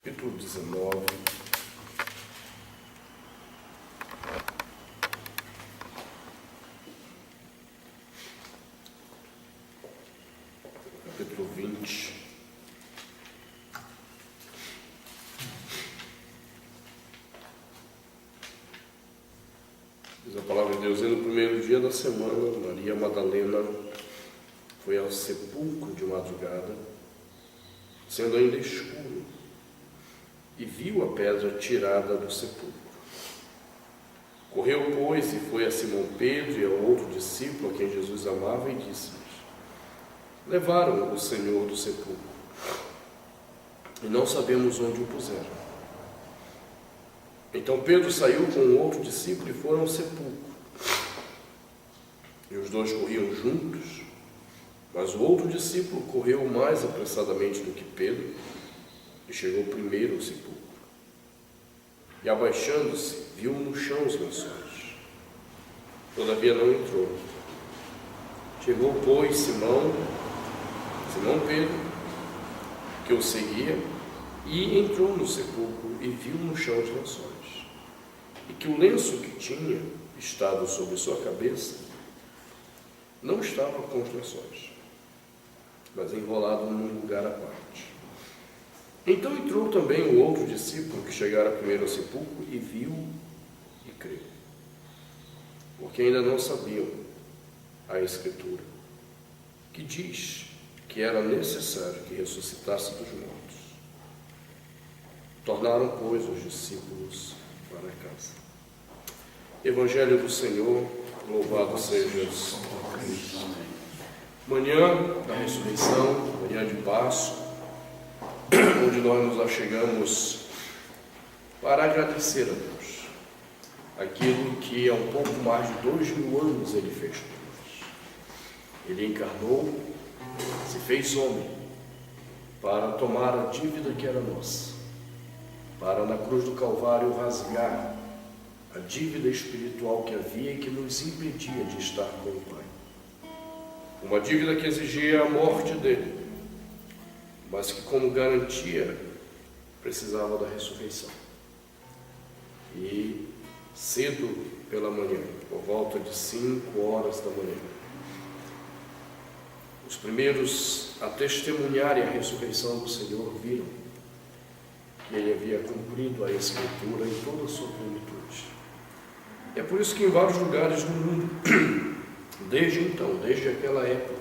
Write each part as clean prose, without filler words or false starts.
Capítulo 19. Capítulo 20. Diz a palavra de Deus: e no primeiro dia da semana, Maria Madalena foi ao sepulcro de madrugada, sendo ainda escuro, e viu a pedra tirada do sepulcro. Correu, pois, e foi a Simão Pedro e ao outro discípulo a quem Jesus amava e disse-lhes: levaram o Senhor do sepulcro, e não sabemos onde o puseram. Então Pedro saiu com o outro discípulo e foram ao sepulcro. E os dois corriam juntos, mas o outro discípulo correu mais apressadamente do que Pedro e chegou primeiro ao sepulcro. E abaixando-se, viu no chão os lençóis. Todavia não entrou. Chegou, pois, Simão Pedro, que o seguia, e entrou no sepulcro e viu no chão os lençóis, e que o lenço que tinha estado sobre sua cabeça não estava com os lençóis, mas enrolado num lugar à parte. Então entrou também o outro discípulo que chegara primeiro ao sepulcro e viu e creu, porque ainda não sabiam a Escritura, que diz que era necessário que ressuscitasse dos mortos. Tornaram, pois, os discípulos para casa. Evangelho do Senhor, louvado seja Cristo. Manhã da ressurreição, manhã de Páscoa, onde nós nos achegamos para agradecer a Deus aquilo que há um pouco mais de 2000 anos Ele fez por nós. Ele encarnou, se fez homem para tomar a dívida que era nossa, para na cruz do Calvário rasgar a dívida espiritual que havia e que nos impedia de estar com o Pai. Uma dívida que exigia a morte dele, mas que como garantia precisava da ressurreição. E cedo pela manhã, por volta de 5 horas da manhã, os primeiros a testemunharem a ressurreição do Senhor viram que Ele havia cumprido a Escritura em toda a sua plenitude. E é por isso que em vários lugares do mundo, desde então, desde aquela época,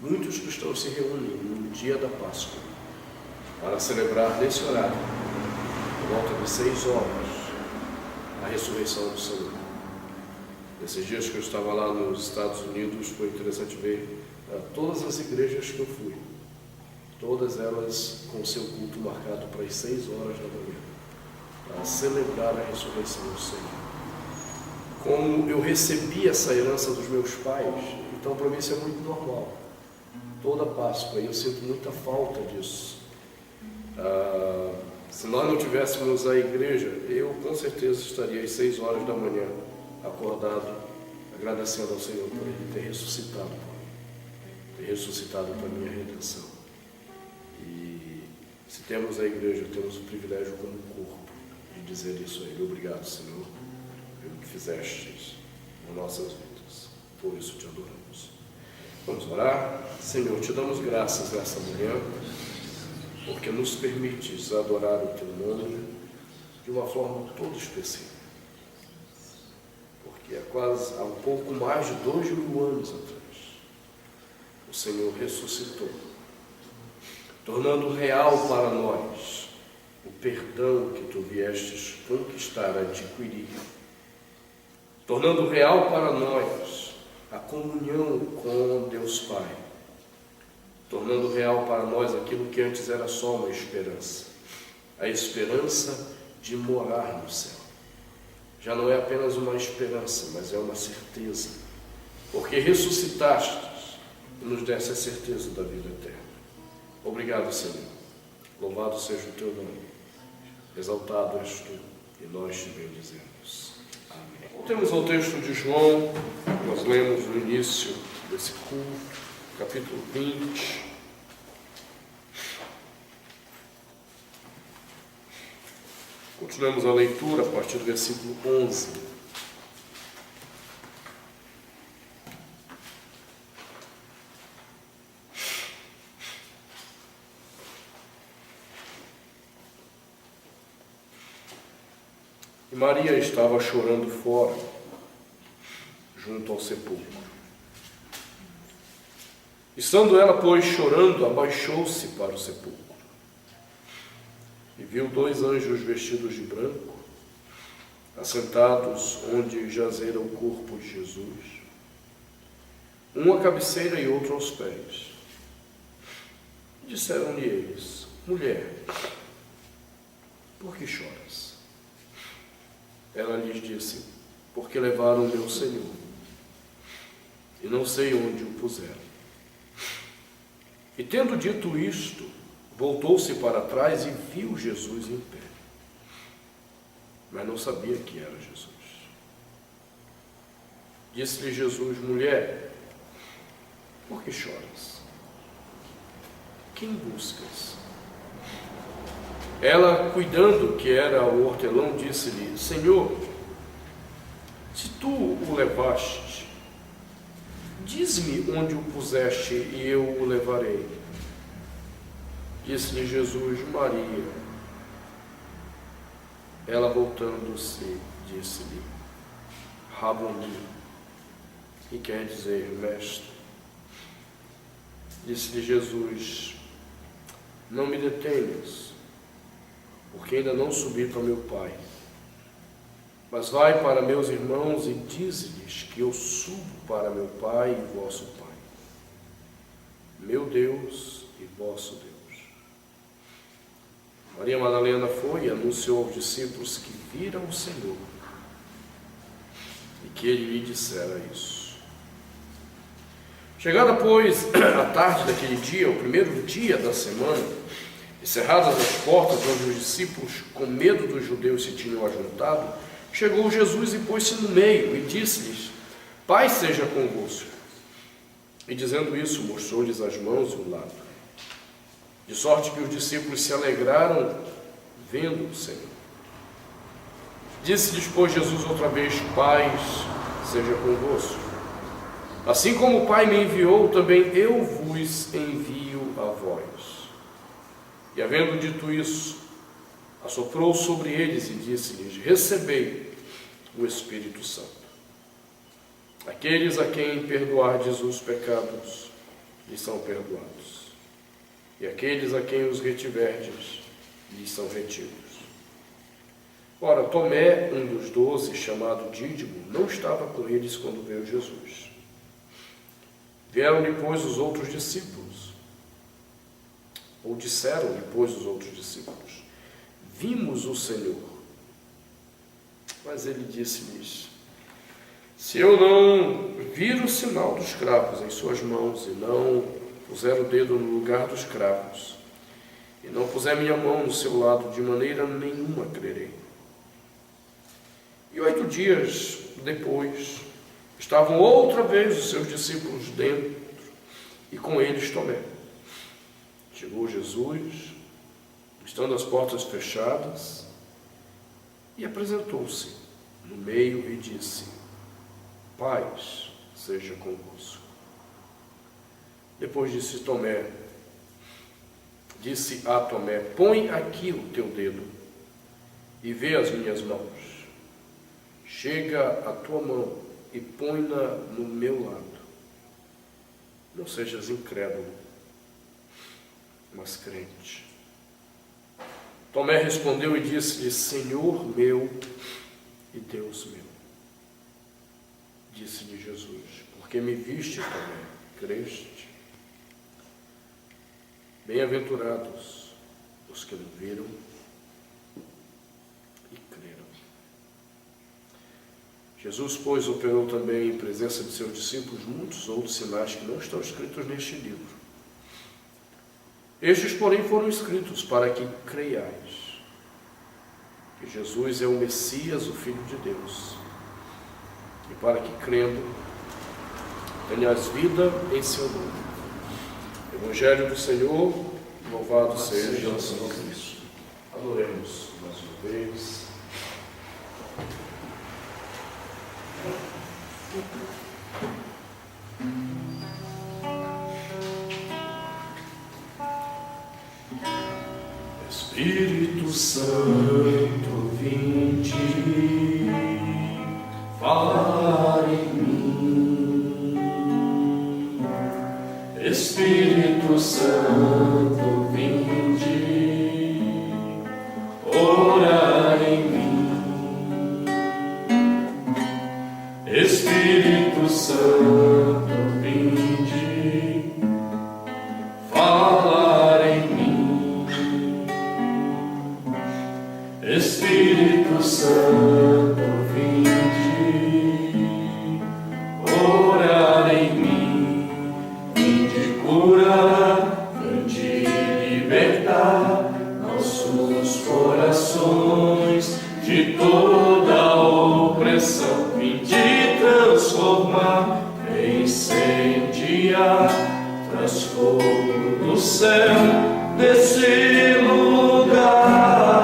muitos cristãos se reúnem no dia da Páscoa para celebrar nesse horário, por volta de 6 horas, a ressurreição do Senhor. Nesses dias que eu estava lá nos Estados Unidos, foi interessante ver todas as igrejas que eu fui, todas elas com seu culto marcado para as 6 horas da manhã, para celebrar a ressurreição do Senhor. Como eu recebi essa herança dos meus pais, então para mim isso é muito normal. Toda Páscoa, e eu sinto muita falta disso. Se nós não tivéssemos a igreja, eu com certeza estaria às 6 horas da manhã, acordado, agradecendo ao Senhor por Ele ter ressuscitado por mim, ter ressuscitado para a minha redenção. E se temos a igreja, temos o privilégio como corpo de dizer isso a Ele: obrigado, Senhor, pelo que fizeste nas nossas vidas. Por isso te adoramos. Vamos orar. Senhor, te damos graças nessa manhã, porque nos permites adorar o Teu nome de uma forma toda especial. Porque há um pouco mais de 2000 anos atrás, o Senhor ressuscitou, tornando real para nós o perdão que Tu viestes conquistar, adquirir, tornando real para nós a comunhão com Deus Pai, tornando real para nós aquilo que antes era só uma esperança, a esperança de morar no céu. Já não é apenas uma esperança, mas é uma certeza, porque ressuscitaste e nos deste a certeza da vida eterna. Obrigado, Senhor. Louvado seja o Teu nome, exaltado és Tu, e nós te bendizemos. Amém. Voltemos ao texto de João, nós lemos no início desse culto, capítulo 20. Continuamos a leitura a partir do versículo 11. E Maria estava chorando fora, junto ao sepulcro. Estando ela, pois, chorando, abaixou-se para o sepulcro. E viu 2 anjos vestidos de branco, assentados onde jazera o corpo de Jesus, um à cabeceira e outro aos pés. E disseram-lhe eles: Mulher, por que choras? Ela lhes disse: Porque levaram o meu Senhor, e não sei onde o puseram. E tendo dito isto, voltou-se para trás e viu Jesus em pé, mas não sabia que era Jesus. Disse-lhe Jesus: Mulher, por que choras? Quem buscas? Ela, cuidando que era o hortelão, disse-lhe: Senhor, se tu o levaste, diz-me onde o puseste e eu o levarei. Disse-lhe Jesus: Maria. Ela, voltando-se, disse-lhe: Raboni, que quer dizer mestre. Disse-lhe Jesus: Não me detenhas, porque ainda não subi para meu Pai. Mas vai para meus irmãos e dize-lhes que eu subo para meu Pai e vosso Pai, meu Deus e vosso Deus. Maria Madalena foi e anunciou aos discípulos que viram o Senhor e que ele lhe dissera isso. Chegada, pois, a tarde daquele dia, o primeiro dia da semana, e cerradas as portas onde os discípulos, com medo dos judeus, se tinham ajuntado, chegou Jesus e pôs-se no meio e disse-lhes: Paz seja convosco. E dizendo isso, mostrou-lhes as mãos e o lado. De sorte que os discípulos se alegraram vendo o Senhor. Disse-lhes, pois, Jesus outra vez: Paz seja convosco. Assim como o Pai me enviou, também eu vos envio a vós. E havendo dito isso, assoprou sobre eles e disse-lhes: Recebei o Espírito Santo. Aqueles a quem perdoardes os pecados, lhes são perdoados. E aqueles a quem os retiverdes, lhes são retidos. Ora, Tomé, um dos 12, chamado Dídimo, não estava com eles quando veio Jesus. Vieram-lhe, pois, os outros discípulos, ou disseram-lhe, pois, os outros discípulos: Vimos o Senhor. Mas ele disse-lhes: Se eu não vir o sinal dos cravos em suas mãos, e não puser o dedo no lugar dos cravos, e não puser minha mão no seu lado, de maneira nenhuma crerei. E 8 dias depois, estavam outra vez os seus discípulos dentro, e com eles Tomé. Chegou Jesus, estando as portas fechadas, e apresentou-se no meio e disse: Paz seja convosco. Depois disse a Tomé: Põe aqui o teu dedo e vê as minhas mãos. Chega a tua mão e põe-na no meu lado. Não sejas incrédulo, mas crente. Tomé respondeu e disse-lhe: Senhor meu e Deus meu. Disse-lhe Jesus: Porque me viste, Tomé, creste? Bem-aventurados os que não viram e creram. Jesus, pois, operou também em presença de seus discípulos muitos outros sinais que não estão escritos neste livro. Estes, porém, foram escritos para que creiais que Jesus é o Messias, o Filho de Deus, e para que, crendo, tenhas vida em seu nome. Evangelho do Senhor, louvado seja o Senhor Cristo. Adoremos mais uma vez. Espírito Santo, vinde falar em mim. Espírito Santo, vinde orar em mim. Espírito Santo, vinde falar em mim. Espírito Santo, vinde orar em mim. Vinde curar, vinde libertar nossos corações de toda opressão. Vinde transformar, incendiar, traz fogo do céu nesse lugar.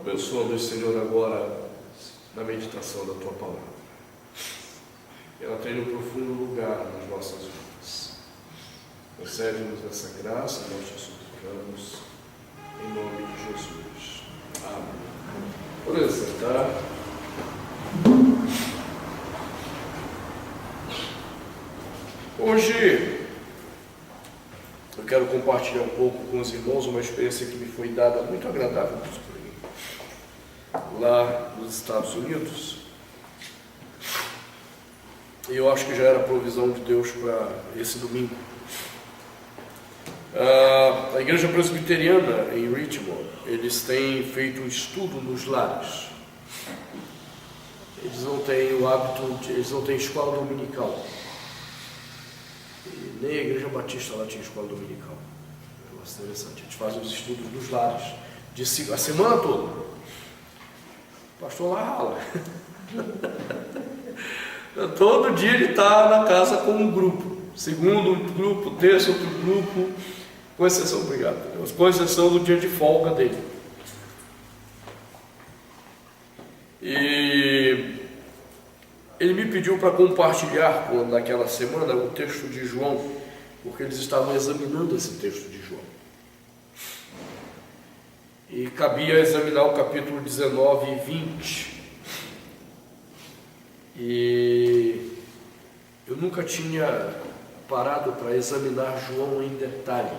Abençoa-nos, Senhor, agora na meditação da Tua Palavra. Que ela tenha um profundo lugar nas nossas vidas. Concede-nos essa graça, nós te suplicamos, em nome de Jesus. Amém. Podemos sentar. Hoje eu quero compartilhar um pouco com os irmãos uma experiência que me foi dada muito agradável lá nos Estados Unidos. E eu acho que já era provisão de Deus para esse domingo. A igreja presbiteriana em Richmond, eles têm feito um estudo nos lares. Eles não têm o hábito, eles não têm escola dominical. E nem a igreja batista lá tinha escola dominical. É um negócio interessante. Eles fazem os estudos nos lares a semana toda. O pastor lá rala. Todo dia ele está na casa com um grupo. Segundo grupo, terceiro outro grupo, com exceção, obrigado, com exceção do dia de folga dele. E ele me pediu para compartilhar naquela semana o texto de João, porque eles estavam examinando esse texto de João. E cabia examinar o capítulo 19 e 20. E eu nunca tinha parado para examinar João em detalhe.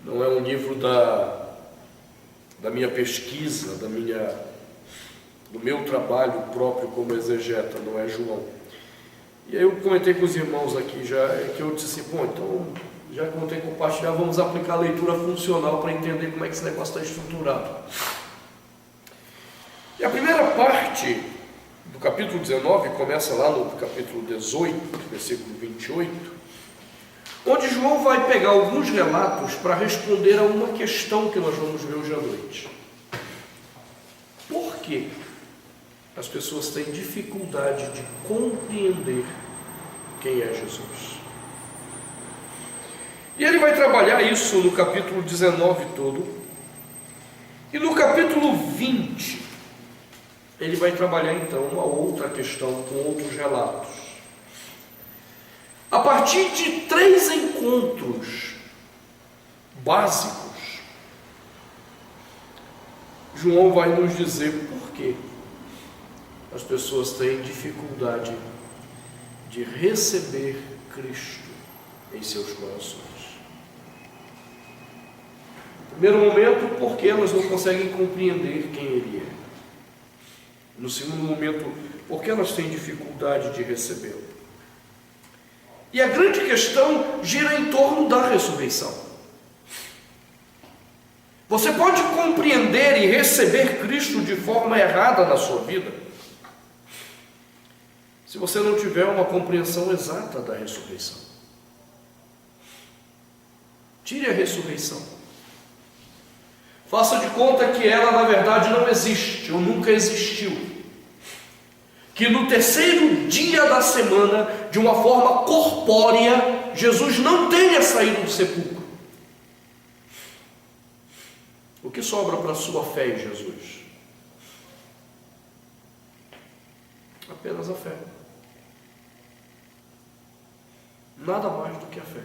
Não é um livro da minha pesquisa, do meu trabalho próprio como exegeta, não é João. E aí eu comentei com os irmãos aqui já, que eu disse assim, bom, então, já que eu tenho que compartilhar, vamos aplicar a leitura funcional para entender como é que esse negócio está estruturado. E a primeira parte do capítulo 19 começa lá no capítulo 18, versículo 28, onde João vai pegar alguns relatos para responder a uma questão que nós vamos ver hoje à noite. Por que as pessoas têm dificuldade de compreender quem é Jesus? E ele vai trabalhar isso no capítulo 19 todo. E no capítulo 20, ele vai trabalhar então uma outra questão com outros relatos. A partir de 3 encontros básicos, João vai nos dizer por que as pessoas têm dificuldade de receber Cristo em seus corações. No primeiro momento, porque elas não conseguem compreender quem Ele é. No segundo momento, porque elas têm dificuldade de recebê-lo. E a grande questão gira em torno da ressurreição. Você pode compreender e receber Cristo de forma errada na sua vida, se você não tiver uma compreensão exata da ressurreição. Tire a ressurreição. Faça de conta que ela, na verdade, não existe, ou nunca existiu. Que no terceiro dia da semana, de uma forma corpórea, Jesus não tenha saído do sepulcro. O que sobra para a sua fé em Jesus? Apenas a fé. Nada mais do que a fé.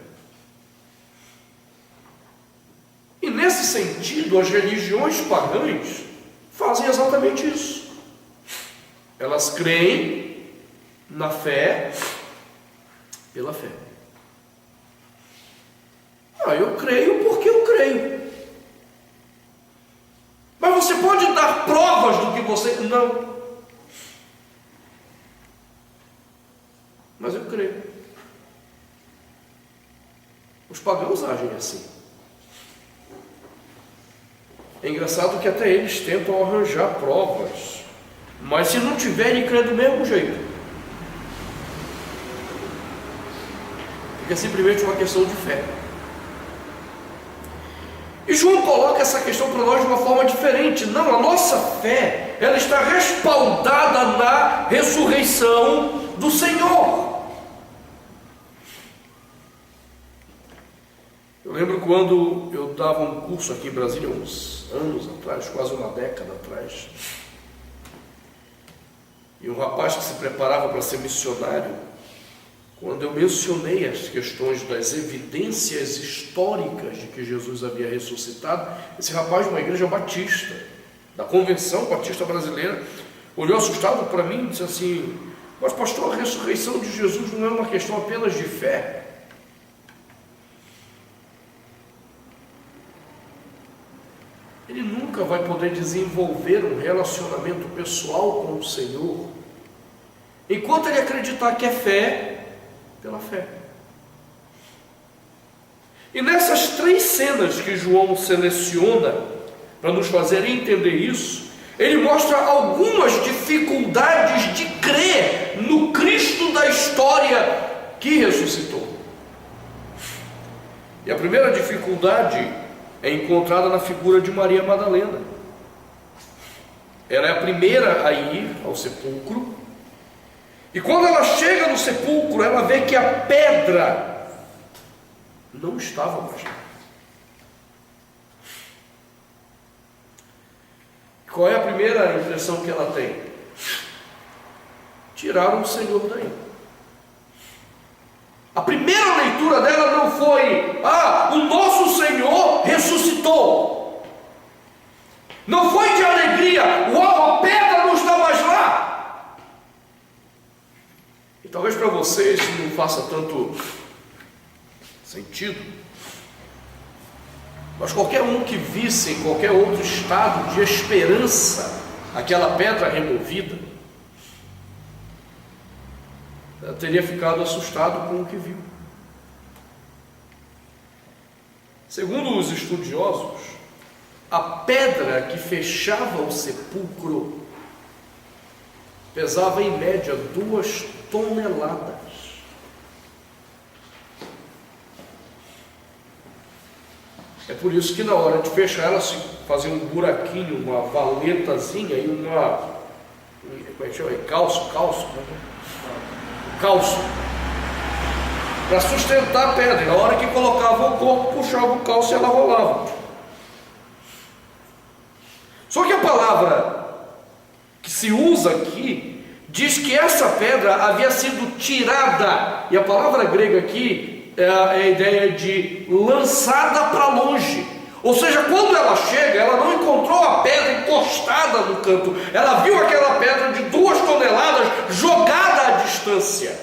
E nesse sentido, as religiões pagãs fazem exatamente isso. Elas creem na fé pela fé. Eu creio porque eu creio. Mas você pode dar provas do que você... Não. Mas eu creio. Os pagãos agem assim. É engraçado que até eles tentam arranjar provas, mas se não tiverem, crê do mesmo jeito. Porque é simplesmente uma questão de fé. E João coloca essa questão para nós de uma forma diferente. Não, a nossa fé, ela está respaldada na ressurreição do Senhor. Eu lembro quando eu dava um curso aqui em Brasília, uns anos atrás, quase uma década atrás, e um rapaz que se preparava para ser missionário, quando eu mencionei as questões das evidências históricas de que Jesus havia ressuscitado, esse rapaz de uma igreja batista, da Convenção Batista Brasileira, olhou assustado para mim e disse assim: mas pastor, a ressurreição de Jesus não é uma questão apenas de fé. Ele nunca vai poder desenvolver um relacionamento pessoal com o Senhor enquanto ele acreditar que é fé pela fé. E nessas três cenas que João seleciona para nos fazer entender isso, ele mostra algumas dificuldades de crer no Cristo da história que ressuscitou. E a primeira dificuldade é encontrada na figura de Maria Madalena. Ela é a primeira a ir ao sepulcro, e quando ela chega no sepulcro, ela vê que a pedra não estava mais lá. Qual é a primeira impressão que ela tem? Tiraram o Senhor daí. A primeira leitura dela não foi: o nosso Senhor ressuscitou. Não foi de alegria: uau, a pedra não está mais lá. E talvez para você isso não faça tanto sentido, mas qualquer um que visse em qualquer outro estado de esperança aquela pedra removida, teria ficado assustado com o que viu. Segundo os estudiosos, a pedra que fechava o sepulcro pesava em média 2 toneladas. É por isso que na hora de fechar ela se fazia um buraquinho, uma valetazinha e como é que chama? Calço, para sustentar a pedra. E na hora que colocava o corpo, puxava o calço e ela rolava. Só que a palavra que se usa aqui diz que essa pedra havia sido tirada, e a palavra grega aqui é a ideia de lançada para longe. Ou seja, quando ela chega, ela não encontrou a pedra encostada no canto, ela viu aquela pedra de 2 toneladas jogada à distância.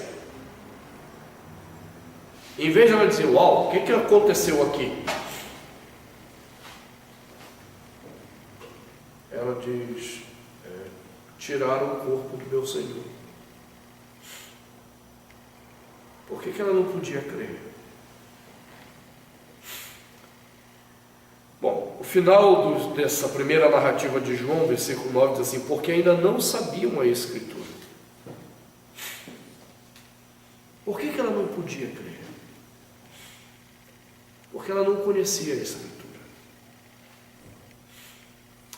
Em vez de ela dizer: uau, o que aconteceu aqui? ela diz: tiraram o corpo do meu Senhor. Por que ela não podia crer? Bom, o final dessa primeira narrativa de João, versículo 9, diz assim: porque ainda não sabiam a Escritura. Por que ela não podia crer? Porque ela não conhecia a Escritura.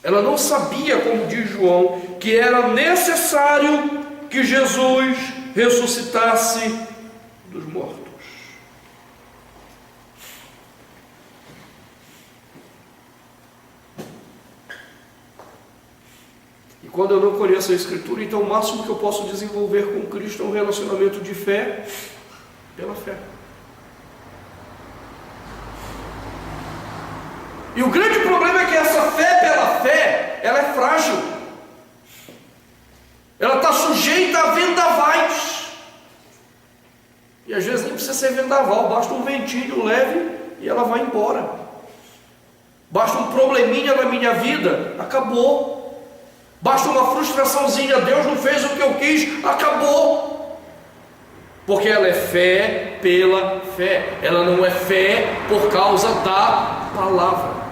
Ela não sabia, como diz João, que era necessário que Jesus ressuscitasse dos mortos. E quando eu não conheço a Escritura, então o máximo que eu posso desenvolver com Cristo é um relacionamento de fé pela fé. E o grande problema é que essa fé pela fé, ela é frágil. Ela está sujeita a vendavais. E às vezes nem precisa ser vendaval, basta um ventinho leve e ela vai embora. Basta um probleminha na minha vida, acabou. Basta uma frustraçãozinha, Deus não fez o que eu quis, acabou. Porque ela é fé pela fé, ela não é fé por causa da palavra.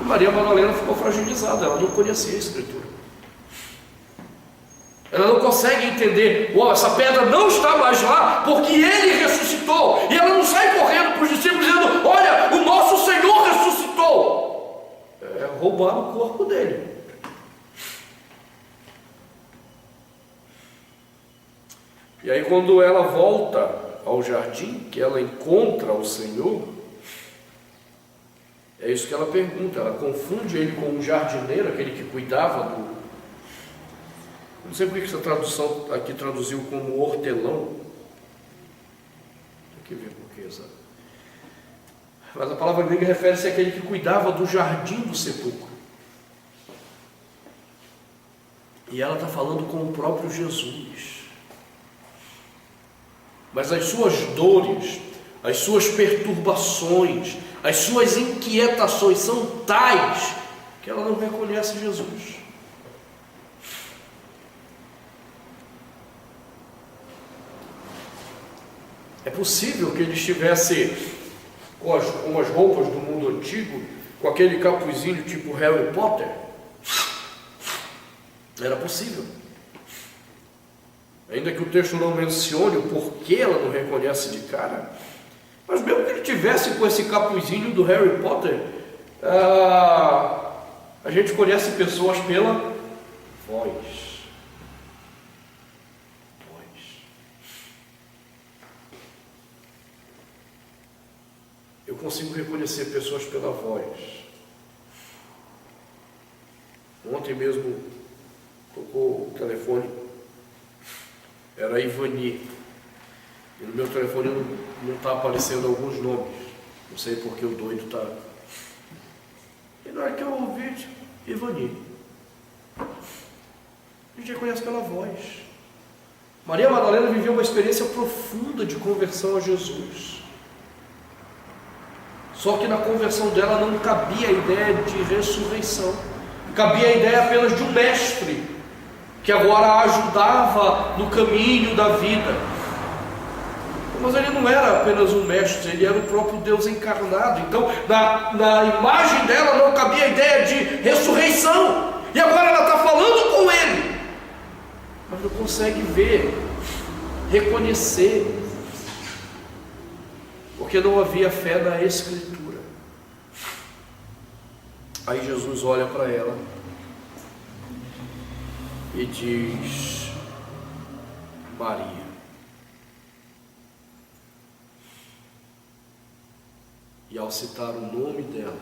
Maria Madalena ficou fragilizada, ela não conhecia a Escritura. Ela não consegue entender: essa pedra não está mais lá porque Ele ressuscitou. E ela não sai correndo para os discípulos dizendo: olha, o nosso Senhor ressuscitou. Roubaram o corpo dele. E aí quando ela volta ao jardim, que ela encontra o Senhor, é isso que ela pergunta. Ela confunde ele com um jardineiro, aquele que cuidava do... Não sei por que essa tradução aqui traduziu como hortelão. Tem que ver por que exato. Mas a palavra grega refere-se àquele que cuidava do jardim do sepulcro. E ela está falando com o próprio Jesus. Mas as suas dores, as suas perturbações, as suas inquietações são tais que ela não reconhece Jesus. É possível que ele estivesse com as roupas do mundo antigo, com aquele capuzinho tipo Harry Potter. Era possível. Ainda que o texto não mencione o porquê ela não reconhece de cara, mas mesmo que ele tivesse com esse capuzinho do Harry Potter, a gente conhece pessoas pela voz. Eu consigo reconhecer pessoas pela voz. Ontem mesmo tocou o telefone, era a Ivani, e no meu telefone não está aparecendo alguns nomes, não sei porque o doido está. E na hora que eu ouvi, Ivani, a gente reconhece pela voz. Maria Madalena viveu uma experiência profunda de conversão a Jesus. Só que na conversão dela não cabia a ideia de ressurreição, cabia a ideia apenas de um mestre, que agora a ajudava no caminho da vida. Mas ele não era apenas um mestre, ele era o próprio Deus encarnado. Então, na imagem dela não cabia a ideia de ressurreição. E agora ela está falando com ele, mas não consegue ver, reconhecer, porque não havia fé na Escritura. Aí Jesus olha para ela e diz: Maria. E ao citar o nome dela,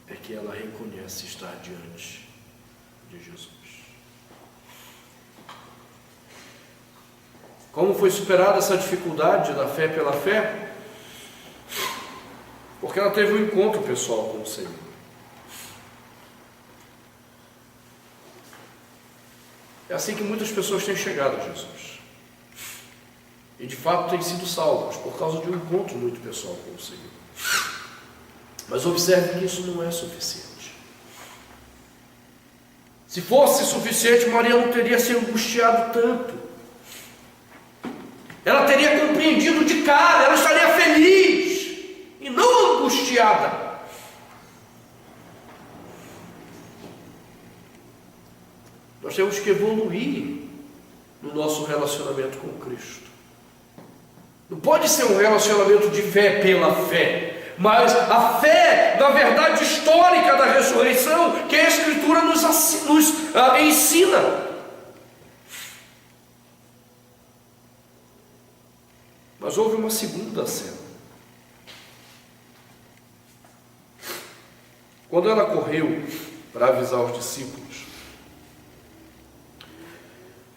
é que ela reconhece estar diante de Jesus. Como foi superada essa dificuldade da fé pela fé? Porque ela teve um encontro pessoal com o Senhor. É assim que muitas pessoas têm chegado a Jesus. E de fato têm sido salvas por causa de um encontro muito pessoal com o Senhor. Mas observe que isso não é suficiente. Se fosse suficiente, Maria não teria se angustiado tanto. Ela teria compreendido de cara, ela estaria feliz e não angustiada. Nós temos que evoluir no nosso relacionamento com Cristo. Não pode ser um relacionamento de fé pela fé, mas a fé na verdade histórica da ressurreição, que a Escritura nos ensina. Mas houve uma segunda cena. Quando ela correu para avisar os discípulos,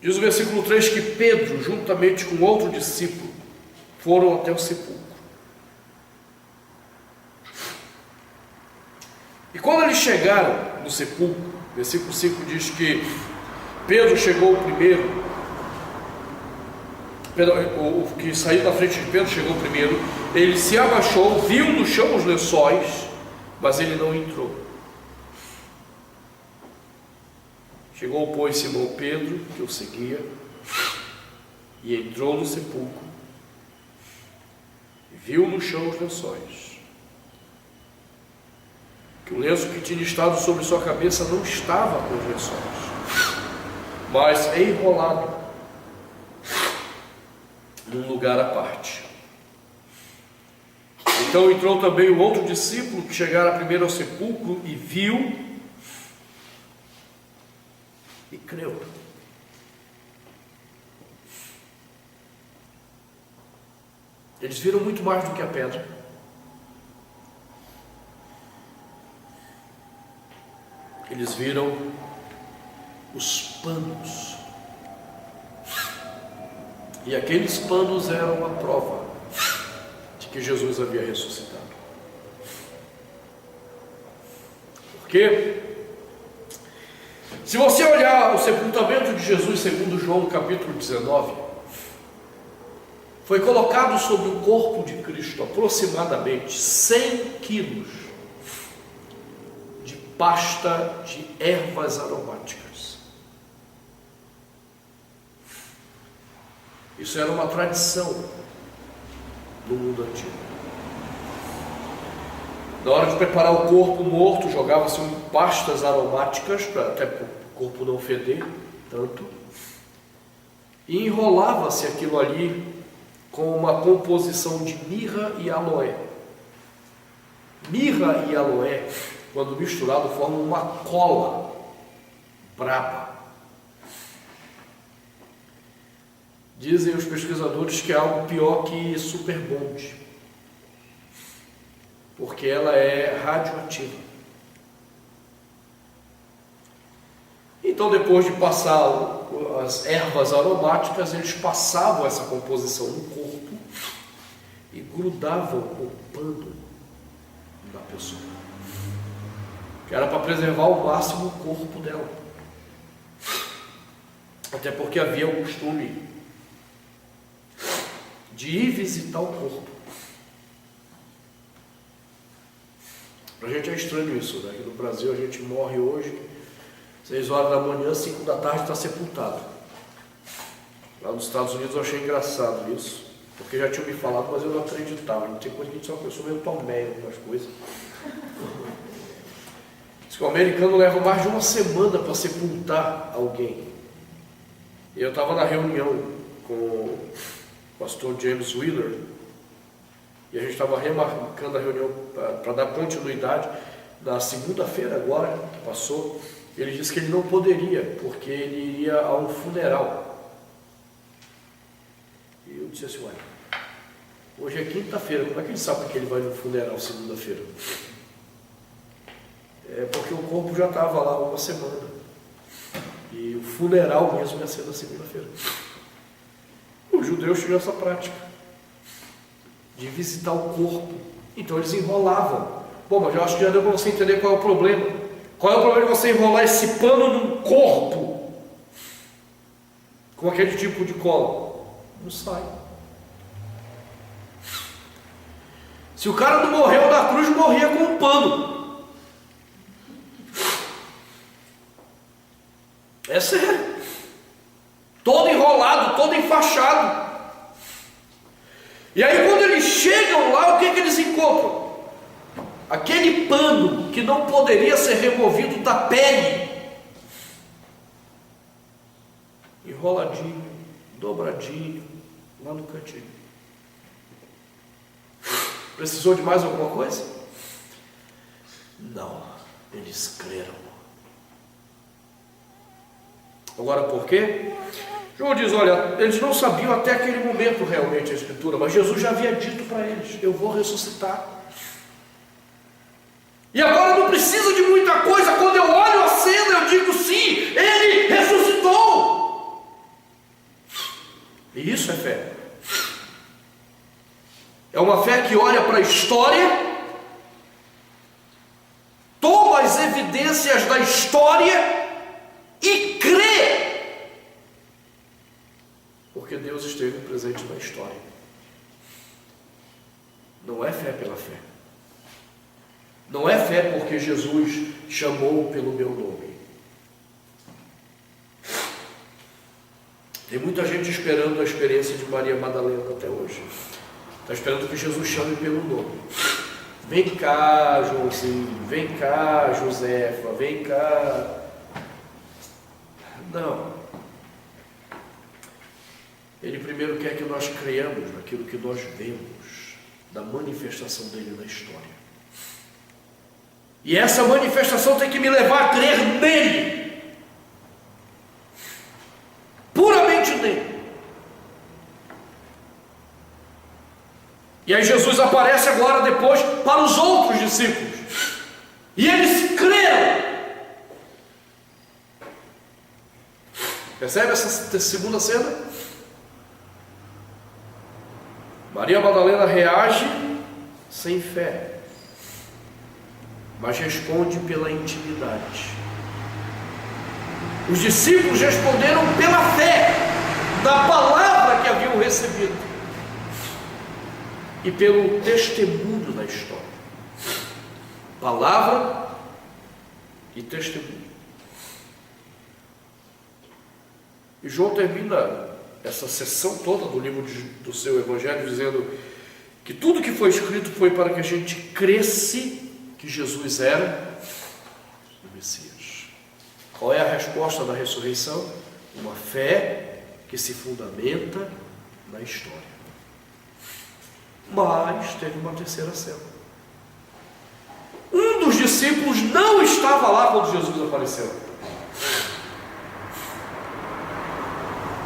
diz o versículo 3 que Pedro, juntamente com outro discípulo, foram até o sepulcro. E quando eles chegaram no sepulcro, versículo 5 diz que Pedro chegou primeiro. O que saiu da frente de Pedro chegou primeiro. Ele se abaixou, viu no chão os lençóis, mas ele não entrou. Chegou, pois, Simão Pedro, que o seguia, e entrou no sepulcro, e viu no chão os lençóis, que o lenço que tinha estado sobre sua cabeça não estava com os lençóis, mas enrolado num lugar à parte. Então entrou também o outro discípulo que chegara primeiro ao sepulcro e viu e creu. Eles viram muito mais do que a pedra. Eles viram os panos. E aqueles panos eram a prova de que Jesus havia ressuscitado. Por quê? Se você olhar o sepultamento de Jesus segundo João capítulo 19, foi colocado sobre o corpo de Cristo aproximadamente 100 quilos de pasta de ervas aromáticas. Isso era uma tradição no mundo antigo. Na hora de preparar o corpo morto, jogava-se pastas aromáticas, até para o corpo não feder tanto, e enrolava-se aquilo ali com uma composição de mirra e aloé. Mirra e aloé, quando misturado, formam uma cola braba. Dizem os pesquisadores que é algo pior que Super Bond, porque ela é radioativa. Então, depois de passar as ervas aromáticas, eles passavam essa composição no corpo e grudavam o pano da pessoa, que era para preservar ao máximo o corpo dela, até porque havia o costume de ir visitar o corpo. Para a gente é estranho isso, né? Aqui no Brasil a gente morre hoje, 6 horas da manhã, 5 da tarde está sepultado. Lá nos Estados Unidos eu achei engraçado isso, porque já tinham me falado, mas eu não acreditava. Não tem coisa que a gente só pensou meio tomério com as coisas. Diz que o americano leva mais de uma semana para sepultar alguém. E eu estava na reunião com o pastor James Wheeler, e a gente estava remarcando a reunião para dar continuidade. Na segunda-feira agora, que passou, ele disse que ele não poderia, porque ele iria a um funeral. E eu disse assim, ué, hoje é quinta-feira, como é que ele sabe que ele vai no funeral segunda-feira? É porque o corpo já estava lá uma semana, e o funeral mesmo ia ser na segunda-feira. Os judeus tinham essa prática de visitar o corpo, então eles enrolavam. Bom, mas eu acho que já deu para você entender qual é o problema. Qual é o problema de você enrolar esse pano num corpo com aquele tipo de cola? Não sai. Se o cara não morreu na cruz, morria com um pano. É sério. Todo enrolado, todo enfaixado. E aí quando eles chegam lá, o que eles encontram? Aquele pano que não poderia ser removido da pele, enroladinho, dobradinho, lá no cantinho. Precisou de mais alguma coisa? Não, eles creram. Agora por quê? João diz, olha, eles não sabiam até aquele momento realmente a Escritura, mas Jesus já havia dito para eles, eu vou ressuscitar. E agora não precisa de muita coisa, quando eu olho a cena eu digo sim, ele ressuscitou. E isso é fé. É uma fé que olha para a história, toma as evidências da história e crê. Porque Deus esteve presente na história. Não é fé pela fé. Não é fé porque Jesus chamou pelo meu nome. Tem muita gente esperando a experiência de Maria Madalena até hoje. Está esperando que Jesus chame pelo nome. Vem cá, Joãozinho. Vem cá, Josefa. Vem cá. Não. Ele primeiro quer que nós creiamos naquilo que nós vemos, da manifestação dele na história. E essa manifestação tem que me levar a crer nele. Puramente nele. E aí Jesus aparece agora depois para os outros discípulos. E eles creram. Percebe essa segunda cena? Maria Madalena reage sem fé, mas responde pela intimidade. Os discípulos responderam pela fé da palavra que haviam recebido e pelo testemunho da história. Palavra e testemunho. E João termina essa sessão toda do livro do seu Evangelho dizendo que tudo que foi escrito foi para que a gente cresce que Jesus era o Messias. Qual é a resposta da ressurreição? Uma fé que se fundamenta na história. Mas teve uma terceira cena. Um dos discípulos não estava lá quando Jesus apareceu.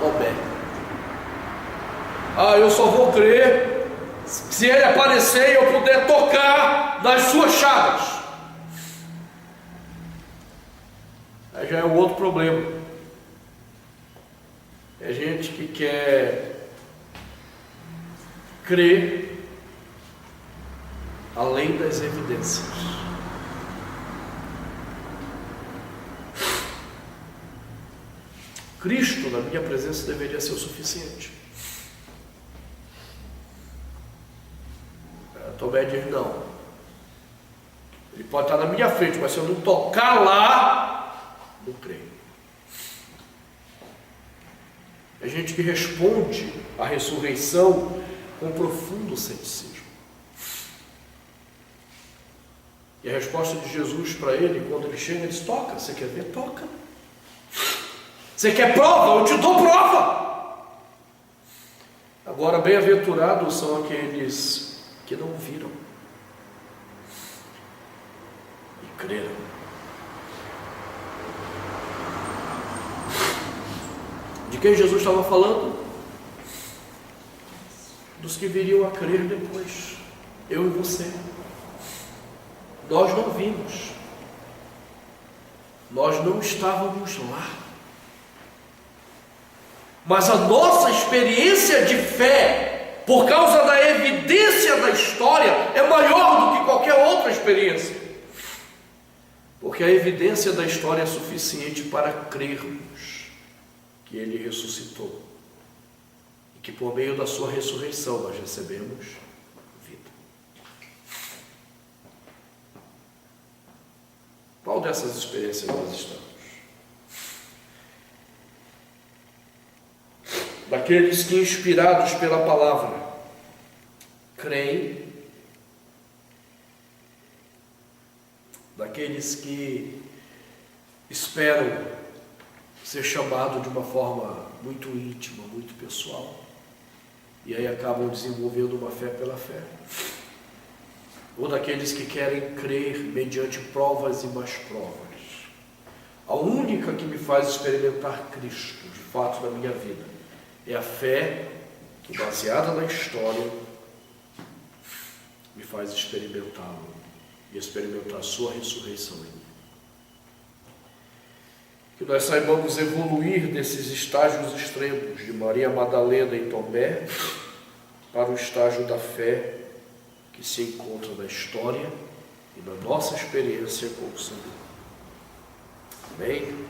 Tomé. Eu só vou crer se ele aparecer e eu puder tocar nas suas chagas. Aí já é um outro problema. É gente que quer crer além das evidências. Cristo na minha presença deveria ser o suficiente. Tomé diz não. Ele pode estar na minha frente, mas se eu não tocar lá, não creio. É gente que responde à ressurreição com profundo ceticismo. E a resposta de Jesus para ele, quando ele chega, ele diz: toca, você quer ver? Toca. Você quer prova? Eu te dou prova. Agora, bem-aventurados são aqueles que não viram e creram. De quem Jesus estava falando? Dos que viriam a crer depois. Eu e você. Nós não vimos. Nós não estávamos lá. Mas a nossa experiência de fé, por causa da evidência da história, é maior do que qualquer outra experiência. Porque a evidência da história é suficiente para crermos que Ele ressuscitou. E que por meio da sua ressurreição nós recebemos vida. Qual dessas experiências nós estamos? Daqueles que, inspirados pela palavra, creem, daqueles que esperam ser chamados de uma forma muito íntima, muito pessoal, e aí acabam desenvolvendo uma fé pela fé, ou daqueles que querem crer mediante provas e mais provas. A única que me faz experimentar Cristo, de fato, na minha vida, é a fé que, baseada na história, me faz experimentá-lo e experimentar a sua ressurreição em mim. Que nós saibamos evoluir desses estágios extremos de Maria Madalena e Tomé para o estágio da fé que se encontra na história e na nossa experiência com o Senhor. Amém?